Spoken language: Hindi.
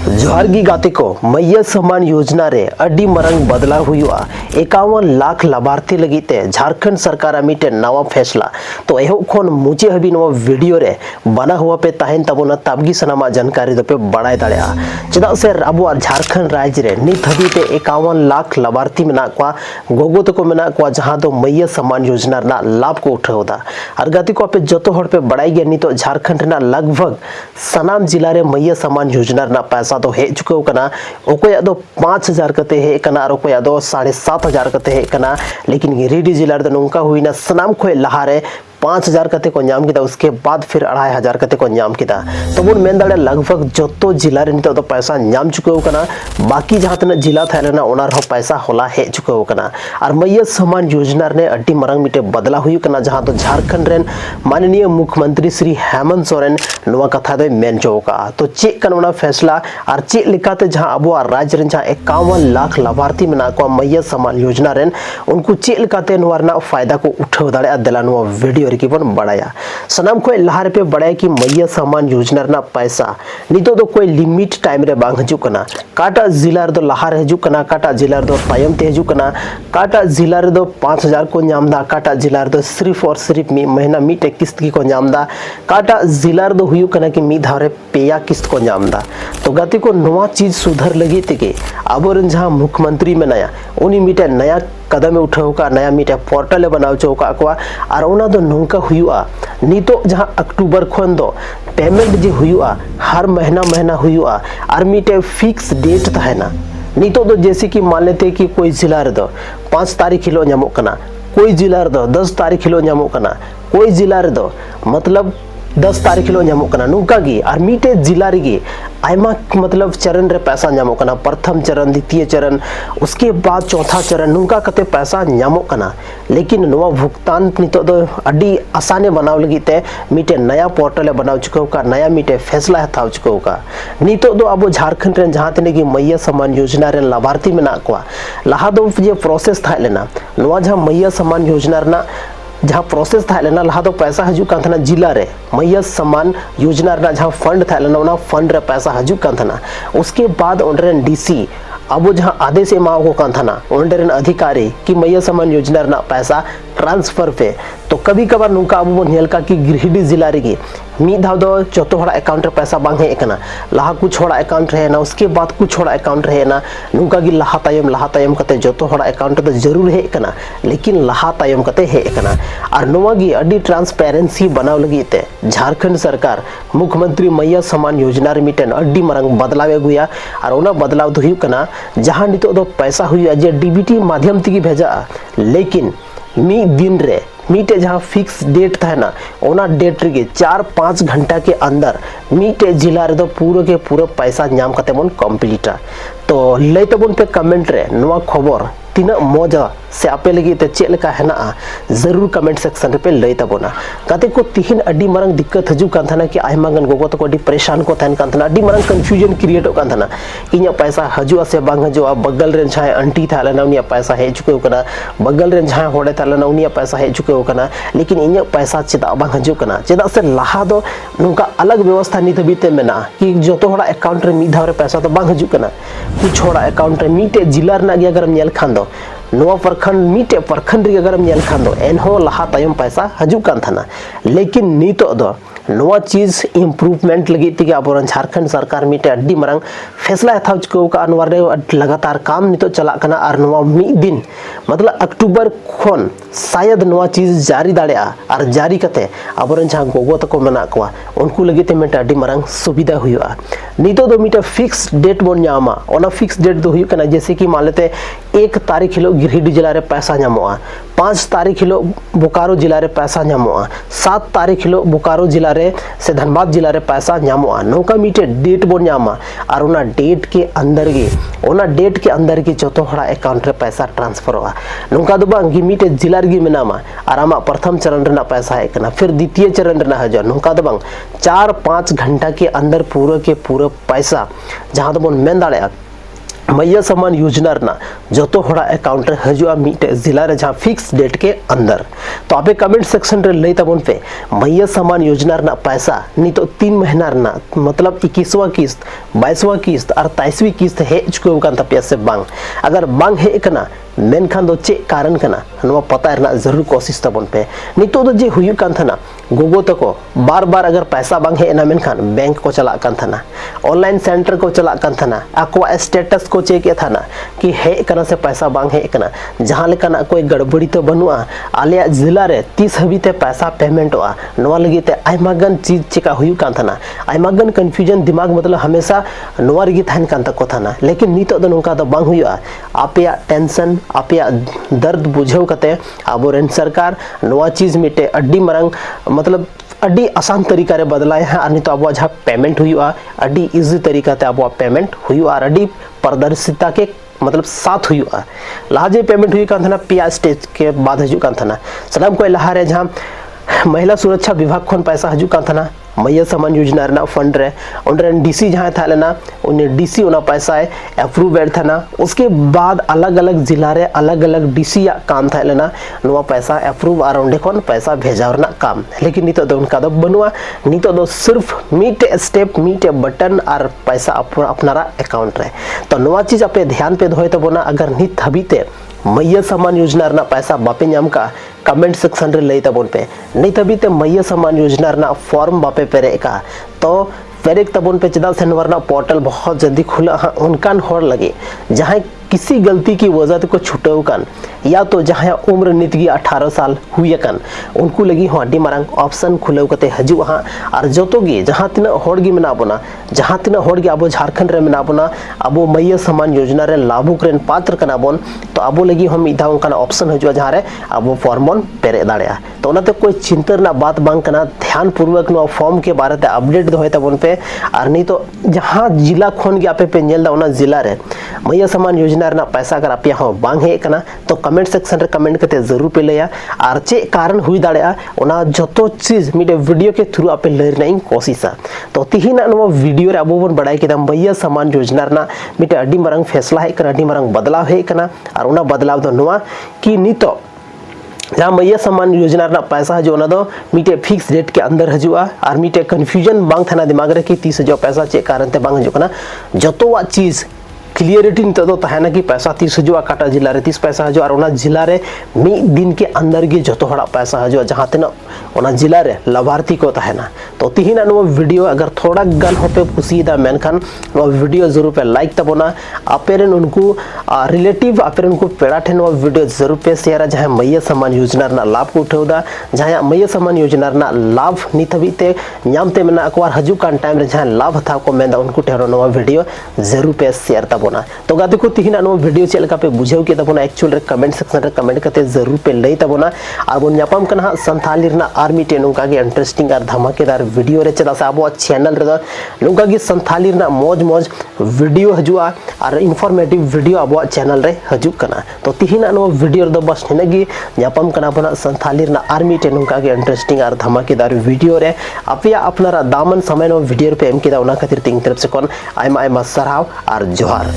जोहारगी गाते को मैया सम्मान योजना रे अड्डी मरंग बदलाव हुआ 51 लाख लाभार्थी लगीते झारखंड सरकार मिटे नवा फैसला तो एहो खन मुचे हबी नवा वीडियो रे बना हुआ पे ताहेन तबोना ताबगी सनामा जानकारी दो पे बड़ाई दाड़ेया चेदा से अब झारखंड राज्य रे नित हबी पे 51 लाख लाभार्थी मेना को गोगो तको मेना को जहां दो मैया सम्मान योजना ना लाभ को उठावदा और गाती को पे जतो हड़ पे बड़ाई गया नितो झारखंड ना लगभग सनाम जिला रे मैया सम्मान योजना ना पैसा तो हे चुके कना ओकोया दो 5000 कते हे कना और ओकोया दो 7500 कते हे कना लेकिन गिरिडीह जिला रे नोंका हुईना सनाम खोय लहारे 5000 कते को नाम किदा उसके बाद फिर 2500 कते को नाम किदा तो बोन मेन दाड़े लगभग जतो जिला रे नितो तो पैसा नाम चुके कना बाकी जहां तना जिला थालेना ओना रो पैसा होला हे चुके कना और मैया सम्मान योजना रे अड्डी मरंग मिटे बदला हुई कना जहां तो झारखंड रेन माननीय मुख्यमंत्री श्री हेमंत सोरेन नवा कथा दो मेन चौका तो चेक कनवना फैसला और चेक लिखाते जहां अब राज्य रेन जहां 51 लाख लाभार्थी मेना को मैया सम्मान योजना रेन उनको चेक लिखाते नवरना फायदा को उठाव दाड़े दिला नवा वीडियो की बन बढ़ाया सनाम को लहार पे बढ़ाया कि मैया सम्मान योजना रे पैसा नितो दो कोई लिमिट टाइम रे बांग हजू कना काटा जिला रे दो लहार हजू कना काटा जिला रे दो तायम ते हजू कना काटा जिला रे दो 5000 को नामदा काटा जिला रे दो सिर्फ और सिर्फ महीना मीटे किस्त की को नामदा काटा जिला रे दो हुयू कना कि मी धारे पेया किस्त को नामदा तो गति को नवा चीज सुधर लगी ते अब जहां मुख्यमंत्री में नया उनी मीटे नया कदम उठाओ का नया मीटे पोर्टल बनाओ चौका को और ओना दो नोंका हुआ नितो जहां अक्टूबर खन दो पेमेंट जे हुआ हर महीना हुआ और मीटे फिक्स डेट था नितो दो जैसे कि मान लेते कि कोई जिला रे दो 5 तारीख हिलो नामो कना कोई जिला रे दो 10 तारीख हिलो नामो कना कोई जिला रे दो मतलब 10 तारीख हिलो नामो कना नुका गी और मीटे जिला रे आयमा मतलब चरण रे पैसा नामो कना प्रथम चरण द्वितीय चरण उसके बाद चौथा चरण नुका कते पैसा नामो कना लेकिन नवा भुगतान नितो दो अड्डी आसाने बनाव लगीते मीटे नया पोर्टल बनाव चुको का नया मीटे फैसला हताव चुको का नितो दो अब झारखंड रे जहां तने की मैया सम्मान योजना रे लाभार्थी मेना को लहा दो जे प्रोसेस था लेना नवा जहां मैया सम्मान योजना रे जहां प्रोसेस था लेना लहा दो पैसा हजू कान थना जिला रे मैया सम्मान योजना रे जहां फंड था लेना ओना फंड रे पैसा हजू कान थना उसके बाद ओंडरे डीसी अब जहां आदेश एमा को कान थना ओंडरे अधिकारी कि मैया सम्मान योजना रे पैसा ट्रांसफर पे तो कभी कभार नुका अब नेल का कि गिरिडीह जिला रे मी धाव दो जतो हड़ा अकाउंट रे पैसा बांग हे एकना लहा कुछ हड़ा अकाउंट रहे ना उसके बाद कुछ हड़ा अकाउंट रहे ना नुका गी लहा तायम कते जतो हड़ा अकाउंट तो जरूर हे एकना लेकिन लहा तायम कते हे एकना और नवा गी अडी ट्रांसपेरेंसी बनाव लगीते झारखंड सरकार मुख्यमंत्री मैया सम्मान योजना रे मिटेन अडी मरंग बदलाव गुया और ओना बदलाव दो हुई कना जहां नितो दो पैसा हुई जे डीबीटी माध्यम तगी भेजा लेकिन मी दिन रे मीटे जहां फिक्स डेट था ना ओना डेट रे 4-5 घंटा के अंदर मीटे जिला रे दो पूरा के पूरा पैसा नाम कते मन कंप्लीट तो लय तबन पे कमेंट रे नवा खबर तीना मजा से आपे लगी ते चेक लेका हेना जरूर कमेंट सेक्शन पे लय तबोना कते को तिहिन अड्डी मरंग दिक्कत हजू कान थाना कि आयमा गन गोगो तो अड्डी परेशान को थान कान थाना अड्डी मरंग कंफ्यूजन क्रिएट हो कान थाना इnya पैसा हजू से बांग हजू बगल रे छाय आंटी थाले ना उनिया पैसा हे चुके कना बगल रे छाय होड़े थाले ना उनिया पैसा हे चुके कना लेकिन इnya पैसा चेदा बांग हजू कना चेदा से लहा दो नुका अलग व्यवस्था नित बीते मेना कि जतो होड़ा अकाउंट रे मी धाव रे पैसा तो बांग हजू कना कुछ होड़ा अकाउंट रे मीटे जिला रे ना गे अगर नेल खान दो नवा प्रखंड मीटे प्रखंड रे अगर नेल खान दो एनहो लहा तायम पैसा हजू कान थाना लेकिन नितो दो नवा चीज इम्प्रूवमेंट लगी थी अब झारखंड सरकार मीटे अड्डी मरंग फैसला हताव चुको का अनवर लगातार काम नितो चला कना और नवा मी दिन मतलब अक्टूबर खन शायद नवा चीज जारी दाड़ेआ और जारी कते अब जहां गोगो तको मेना को उनको लगी ते मीटे अड्डी मरंग सुविधा हुआ नितो दो मीटे फिक्स डेट बन नामा ओना फिक्स डेट दो हुई कना जैसे कि मान लेते 1 तारीख हिलो गिरिडीह जिला रे पैसा नामोआ 5 तारीख हिलो बोकारो जिला रे पैसा नामोआ 7 तारीख हिलो बोकारो जिला रे से धनबाद जिला रे पैसा नामोआ नौका मीटे डेट बन नामा और ओना डेट के अंदर की जतो हड़ा अकाउंट रे पैसा ट्रांसफर हुआ नौका दो बांग मीटे जिला रे मेनामा और आमा प्रथम चरण रे पैसा है कना फिर द्वितीय चरण रे हजा नौका दो बांग 4-5 घंटा के अंदर पूरा के पूरा पैसा जहां तो बन मेन दाड़े मैया सम्मान योजना रना जो होड़ा अकाउंट रे हजुआ मिटे जिला रे जहां फिक्स डेट के अंदर। तो आपे कमेंट सेक्शन रे लई तबन पे मैया सम्मान योजना रना पैसा नितो 3 महीना रना मतलब 21वां किस्त 22वां किस्त और 23वीं किस्त हे चुके कान तपिया से बांग अगर बांग हे कना मेनखान दो चे कारण कना नवा पता रना जरूर कोशिश तबन पे नितो दो जे हुयु कान थना गोगो तको बार बार अगर पैसा बांग हे ना मेनखान बैंक को चला कान थना ऑनलाइन सेंटर को चला कान थना आको स्टेटस को चेक था ना कि हे कना से पैसा बांग हे कना जहां लेकना कोई गड़बड़ी तो बनुआ आलिया जिला रे 30 हबीते पैसा पेमेंट हुआ नवा लगिते आइमागन चीज चेका हुयु कान थना आइमागन कंफ्यूजन दिमाग मतलब हमेशा नवा रगी थान कान तको थना लेकिन नितो दो नोका दो बांग हुआ आपया टेंशन आपया दर्द बुझाव कते आबोरेन सरकार नवा चीज मिटे अड्डी मरंग मतलब अड्डी आसान तरीका रे बदलाए हैं और अब जहाँ पेमेंट हुआ अड्डी इजी तरीका ते अब पेमेंट हुआ और अड्डी पारदर्शिता के मतलब साथ हुआ लहाजे पेमेंट हुई कान थना पिया स्टेज के बाद हजू कान थना सलाम कोई लहारे जहाँ महिला सुरक्षा विभाग खन पैसा हजू कान थना मैया सम्मान योजना रना फंड रे उनरे डीसी जहां था लेना उन्हें डीसी ओना पैसा है अप्रूव था ना उसके बाद अलग अलग जिला रे अलग अलग डीसी या काम था लेना नवा पैसा अप्रूव और उनके खन पैसा भेजावरना काम लेकिन नितो दो उनका दो बनुआ नितो दो सिर्फ मीटे स्टेप मीटे बटन और पैसा अपनारा अकाउंट रे तो नवा चीज आपे ध्यान पे दोय तबोना अगर नित हबीते मैया सम्मान योजना रना पैसा बापे नाम का कमेंट सेक्शन रे लई तबोन पे नहीं तभी ते मैया सम्मान योजना रना फॉर्म बापे पेरे का तो पेरेक तबोन पे चदा से नवरना पोर्टल बहुत जल्दी खुला उनकान होर लगे जहां किसी गलती की वजह को छुटो कान या तो जहां उम्र नितगी 18 साल हुई कान उनको लगी हड्डी मारंग ऑप्शन खुले कते हजू हाँ और जो गे जहां तीना होड़गी मेना बोना जहां तीना होड़गी अब झारखंड रे मेना बोना अब मैया सम्मान योजना रे लाभुक रेन पात्र कना बोन तो अब लगी हम इधा उनका ऑप्शन हजू जहां रे अब फॉर्म बोन पेरे दाड़िया तो उनाते कोई चिंता ना बात बांग कना ध्यान पूर्वक नो फॉर्म के बारे ते अपडेट दोय तबन पे और नहीं तो जहां जिला खोन के आपे पे नेल दा उना जिला रे मैया सम्मान योजना रना पैसा अगर आप यहाँ बांग हे कना तो कमेंट सेक्शन रे कमेंट करते जरूर पे लया और चे कारण हुई दाड़िया ओना जतो चीज मिडे वीडियो के थ्रू आपे लरनाई कोशिशा तो तिहिना नो वीडियो रे अबो बन बड़ाई केदा मैया सम्मान योजना रना मिटे अड्डी मरंग फैसला हे कना अड्डी मरंग बदलाव हे कना और ओना बदलाव दो नोआ कि नितो जहाँ मैया सम्मान योजना रना पैसा जो ना दो मीटे फिक्स डेट के अंदर हजुआ और मीटे कंफ्यूजन बांग थाना दिमाग रे कि 30,000 पैसा चे कारण ते बांग हजु कना जतो वा चीज क्लियरिटी नित दो तहना कि पैसा 30,000 काटा जिला रे 30 पैसा हजुआ और ओना जिला रे मी दिन के अंदर गे जतो हड़ा पैसा हजुआ जहां तेना ओना जिला रे लाभार्थी को तहना तो तिहिना नो वीडियो अगर थोड़ा गन होपे कुसीदा मेनखान नो वीडियो जरूर पे लाइक तबोना आपेरन उनको रिलेटिव आपेरन उनको पेड़ा ठेन नो वीडियो जरूर पे शेयर जहां मैया सम्मान योजना रना लाभ को उठाउदा जहां मैया सम्मान योजना रना लाभ नित हबीते न्यामते मेना अकवार हजू कान टाइम रे जहां लाभ था को मेंदा उनको ठेरो नो वीडियो जरूर पे शेयर तबोना तो गाते को तिहिना नो वीडियो चेलका पे बुझाव के तबोना एक्चुअल रे कमेंट सेक्शन रे कमेंट करते जरूर पे लई तबोना और बोन न्यापम कना संथाली रना आर्मी टे नुका के इंटरेस्टिंग और धमाकेदार वीडियो रे चदा से आबो चैनल रे नुका के संथाली रना मौज वीडियो हजुआ और इन्फॉर्मेटिव वीडियो आबो चैनल रे हजू कना तो तिहिना नो वीडियो रे दो बस नेगी न्यापम कना बना संथाली रना आर्मी टे नुका के इंटरेस्टिंग और धमाकेदार वीडियो रे अपया अपनारा दामन समय नो वीडियो पे एम केदा उना खातिर तिंग तरफ से कोन आइमा आइमा सरहाव और जोहार।